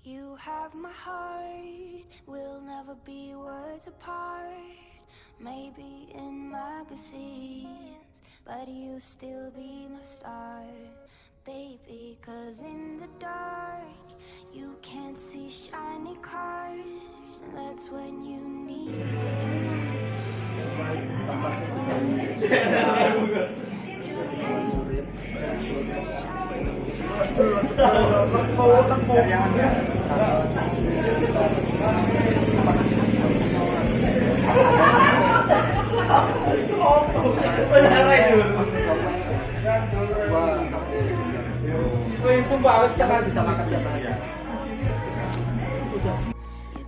You have my heart, we'll never be worlds apart. Maybe in magazines, but you still be my star, baby. 'Cause in the dark, you can't see shiny cars, and that's when you need me.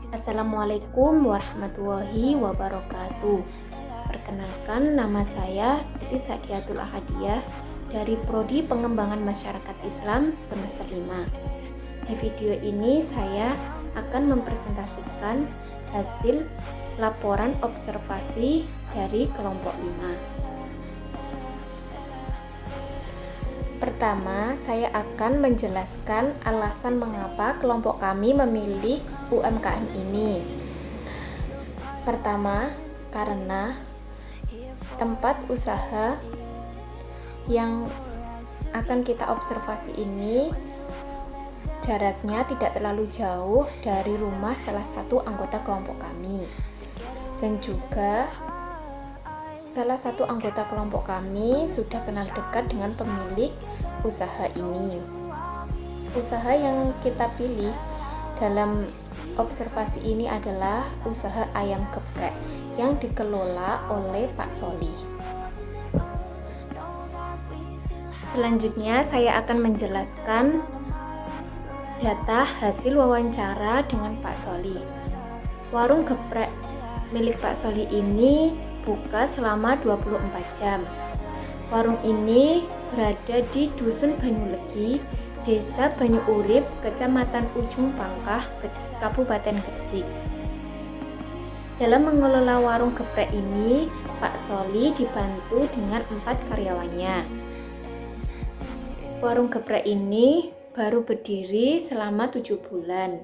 Assalamualaikum warahmatullahi wabarakatuh. Perkenalkan, nama saya Siti Sadiatul Ahadiyah dari Prodi Pengembangan Masyarakat Islam semester 5. Di video ini saya akan mempresentasikan hasil laporan observasi dari kelompok 5. Pertama, saya akan menjelaskan alasan mengapa kelompok kami memilih UMKM ini. Pertama, karena tempat usaha yang akan kita observasi ini jaraknya tidak terlalu jauh dari rumah salah satu anggota kelompok kami. Dan juga salah satu anggota kelompok kami sudah kenal dekat dengan pemilik usaha ini. Usaha yang kita pilih dalam observasi ini adalah usaha ayam geprek yang dikelola oleh Pak Solih. Selanjutnya saya akan menjelaskan data hasil wawancara dengan Pak Solih. Warung geprek milik Pak Solih ini buka selama 24 jam. Warung ini berada di Dusun Banyulegi, Desa Banyuurip, Kecamatan Ujung Pangkah, Kabupaten Gresik. Dalam mengelola warung geprek ini, Pak Solih dibantu dengan 4 karyawannya. Warung geprek ini baru berdiri selama 7 bulan.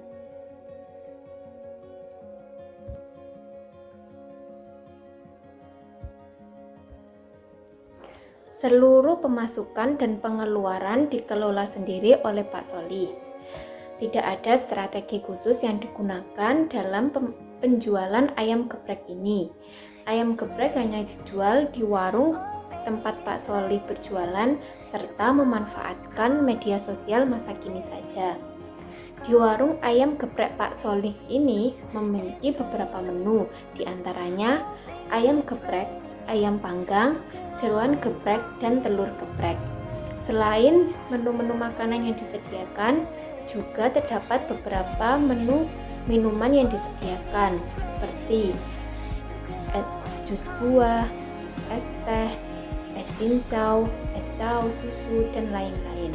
Seluruh pemasukan dan pengeluaran dikelola sendiri oleh Pak Solih. Tidak ada strategi khusus yang digunakan dalam penjualan ayam geprek ini. Ayam geprek hanya dijual di warung tempat Pak Solih berjualan serta memanfaatkan media sosial masa kini saja. Di warung ayam geprek Pak Solih ini memiliki beberapa menu, diantaranya ayam geprek, ayam panggang, jeroan geprek, dan telur geprek. Selain menu-menu makanan yang disediakan, juga terdapat beberapa menu minuman yang disediakan seperti es jus buah, es teh, es cincau, es cao, susu, dan lain-lain.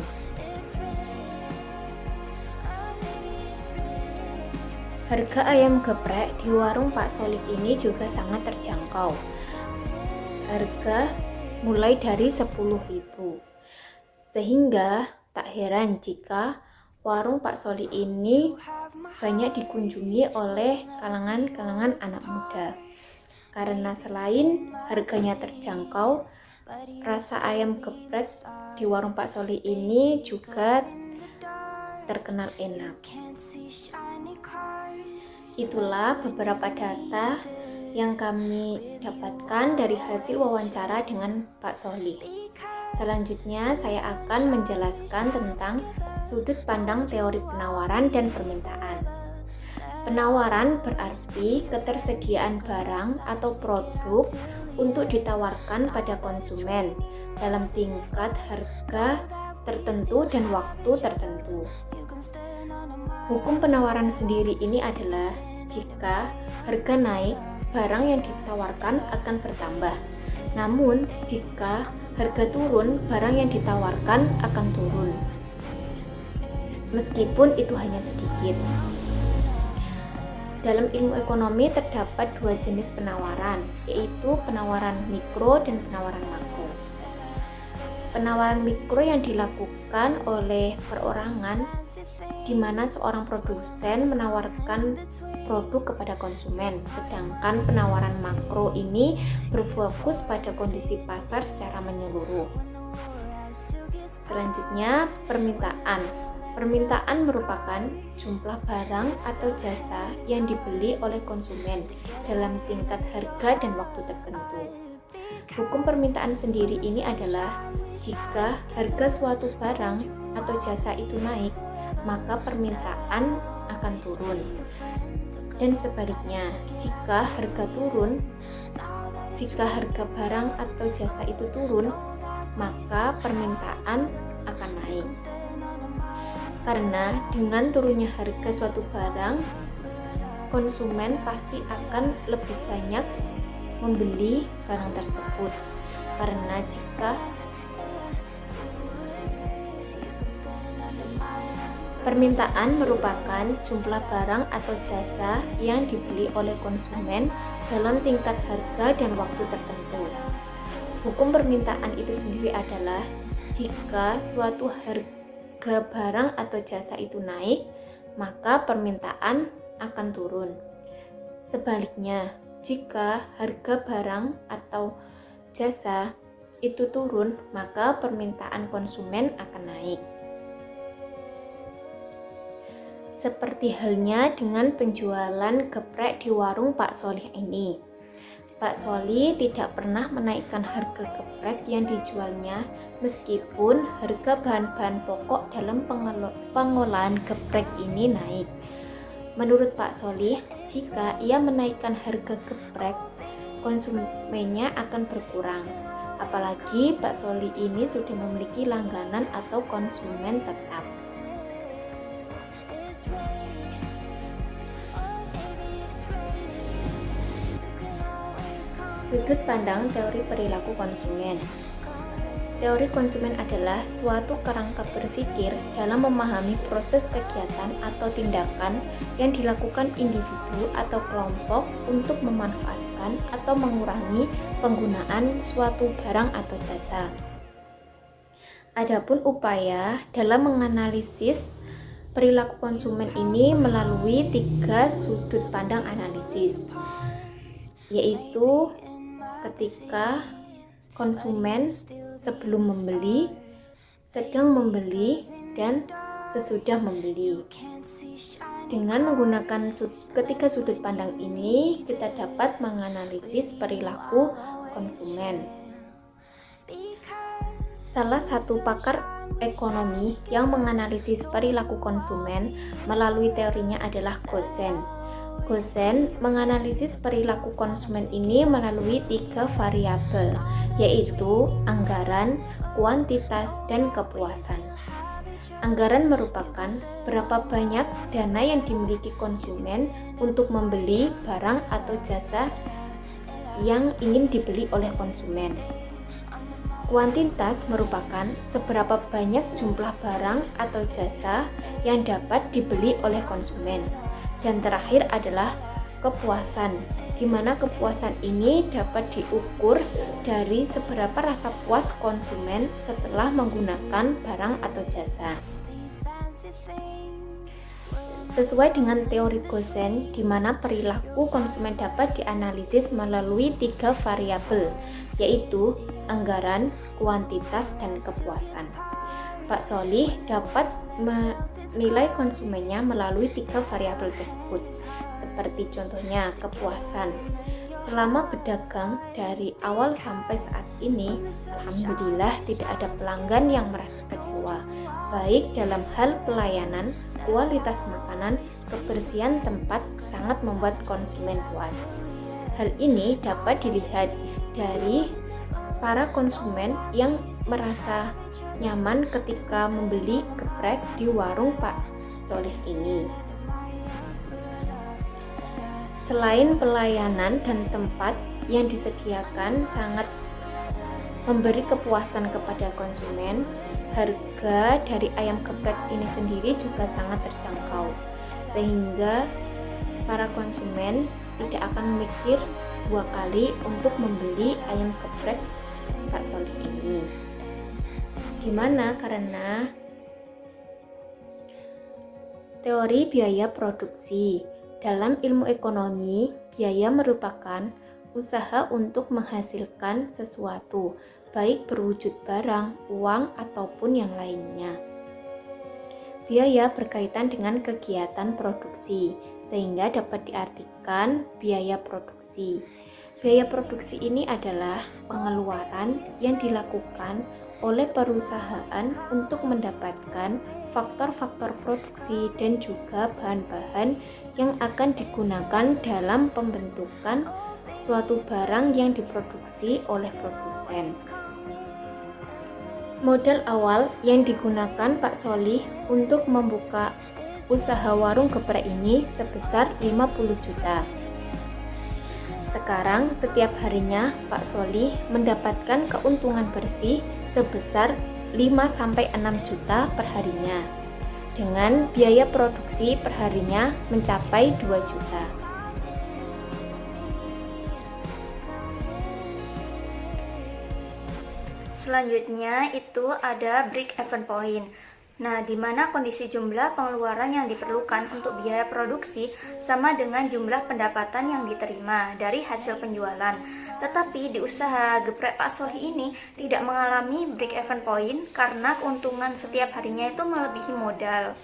Harga ayam geprek di warung Pak Solih ini juga sangat terjangkau. Harga mulai dari 10.000. Sehingga tak heran jika warung Pak Solih ini banyak dikunjungi oleh kalangan anak muda. Karena selain harganya terjangkau, rasa ayam geprek di warung Pak Solih ini juga terkenal enak. Itulah beberapa data yang kami dapatkan dari hasil wawancara dengan Pak Solih. Selanjutnya saya akan menjelaskan tentang sudut pandang teori penawaran dan permintaan. Penawaran berarti ketersediaan barang atau produk untuk ditawarkan pada konsumen dalam tingkat harga tertentu dan waktu tertentu. Hukum penawaran sendiri ini adalah jika harga naik, barang yang ditawarkan akan bertambah. Namun, jika harga turun, barang yang ditawarkan akan turun. Meskipun itu hanya sedikit. Dalam ilmu ekonomi terdapat 2 jenis penawaran, yaitu penawaran mikro dan penawaran makro. Penawaran mikro yang dilakukan oleh perorangan di mana seorang produsen menawarkan produk kepada konsumen, sedangkan penawaran makro ini berfokus pada kondisi pasar secara menyeluruh. Selanjutnya, permintaan. Permintaan merupakan jumlah barang atau jasa yang dibeli oleh konsumen dalam tingkat harga dan waktu tertentu. Hukum permintaan sendiri ini adalah jika harga suatu barang atau jasa itu naik, maka permintaan akan turun. Dan sebaliknya, jika harga barang atau jasa itu turun, maka permintaan akan naik. Karena dengan turunnya harga suatu barang, konsumen pasti akan lebih banyak membeli barang tersebut. Karena jika permintaan merupakan jumlah barang atau jasa yang dibeli oleh konsumen dalam tingkat harga dan waktu tertentu. Hukum permintaan itu sendiri adalah jika suatu harga barang atau jasa itu naik, maka permintaan akan turun. Sebaliknya, jika harga barang atau jasa itu turun, maka permintaan konsumen akan naik. Seperti halnya dengan penjualan geprek di warung Pak Solih ini. Pak Solih tidak pernah menaikkan harga geprek yang dijualnya meskipun harga bahan-bahan pokok dalam pengolahan geprek ini naik. Menurut Pak Solih, jika ia menaikkan harga geprek, konsumennya akan berkurang. Apalagi Pak Solih ini sudah memiliki langganan atau konsumen tetap. Sudut pandang teori perilaku konsumen. Teori konsumen adalah suatu kerangka berpikir dalam memahami proses kegiatan atau tindakan yang dilakukan individu atau kelompok untuk memanfaatkan atau mengurangi penggunaan suatu barang atau jasa. Adapun upaya dalam menganalisis perilaku konsumen ini melalui 3 sudut pandang analisis, yaitu ketika konsumen sebelum membeli, sedang membeli, dan sesudah membeli. Dengan menggunakan ketiga sudut pandang ini, kita dapat menganalisis perilaku konsumen. Salah satu pakar ekonomi yang menganalisis perilaku konsumen melalui teorinya adalah Gosen. Gosen menganalisis perilaku konsumen ini melalui 3 variabel, yaitu anggaran, kuantitas, dan kepuasan. Anggaran merupakan berapa banyak dana yang dimiliki konsumen untuk membeli barang atau jasa yang ingin dibeli oleh konsumen. Kuantitas merupakan seberapa banyak jumlah barang atau jasa yang dapat dibeli oleh konsumen. Dan terakhir adalah kepuasan, di mana kepuasan ini dapat diukur dari seberapa rasa puas konsumen setelah menggunakan barang atau jasa. Sesuai dengan teori Gosen, di mana perilaku konsumen dapat dianalisis melalui 3 variabel, yaitu anggaran, kuantitas, dan kepuasan. Pak Solih dapat menilai konsumennya melalui 3 variabel tersebut, seperti contohnya kepuasan. Selama berdagang dari awal sampai saat ini, alhamdulillah tidak ada pelanggan yang merasa kecewa, baik dalam hal pelayanan, kualitas makanan, kebersihan tempat sangat membuat konsumen puas. Hal ini dapat dilihat dari para konsumen yang merasa nyaman ketika membeli geprek di warung Pak Solih ini. Selain pelayanan dan tempat yang disediakan sangat memberi kepuasan kepada konsumen, harga dari ayam geprek ini sendiri juga sangat terjangkau, sehingga para konsumen tidak akan mikir 2 kali untuk membeli ayam geprek Pak Solih ini. Gimana? Karena teori biaya produksi. Dalam ilmu ekonomi, biaya merupakan usaha untuk menghasilkan sesuatu, baik berwujud barang, uang, ataupun yang lainnya. Biaya berkaitan dengan kegiatan produksi, sehingga dapat diartikan biaya produksi. Biaya produksi ini adalah pengeluaran yang dilakukan oleh perusahaan untuk mendapatkan faktor-faktor produksi dan juga bahan-bahan yang akan digunakan dalam pembentukan suatu barang yang diproduksi oleh produsen. Modal awal yang digunakan Pak Solih untuk membuka usaha warung geprek ini sebesar 50 juta. Sekarang setiap harinya Pak Solih mendapatkan keuntungan bersih sebesar 5-6 juta per harinya, dengan biaya produksi per harinya mencapai 2 juta. Selanjutnya itu ada break even point. Nah, di mana kondisi jumlah pengeluaran yang diperlukan untuk biaya produksi sama dengan jumlah pendapatan yang diterima dari hasil penjualan. Tetapi di usaha geprek Pak Solih ini tidak mengalami break even point karena keuntungan setiap harinya itu melebihi modal.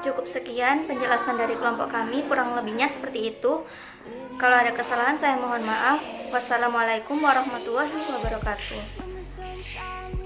Cukup sekian penjelasan dari kelompok kami, kurang lebihnya seperti itu. Kalau ada kesalahan saya mohon maaf. Wassalamualaikum warahmatullahi wabarakatuh.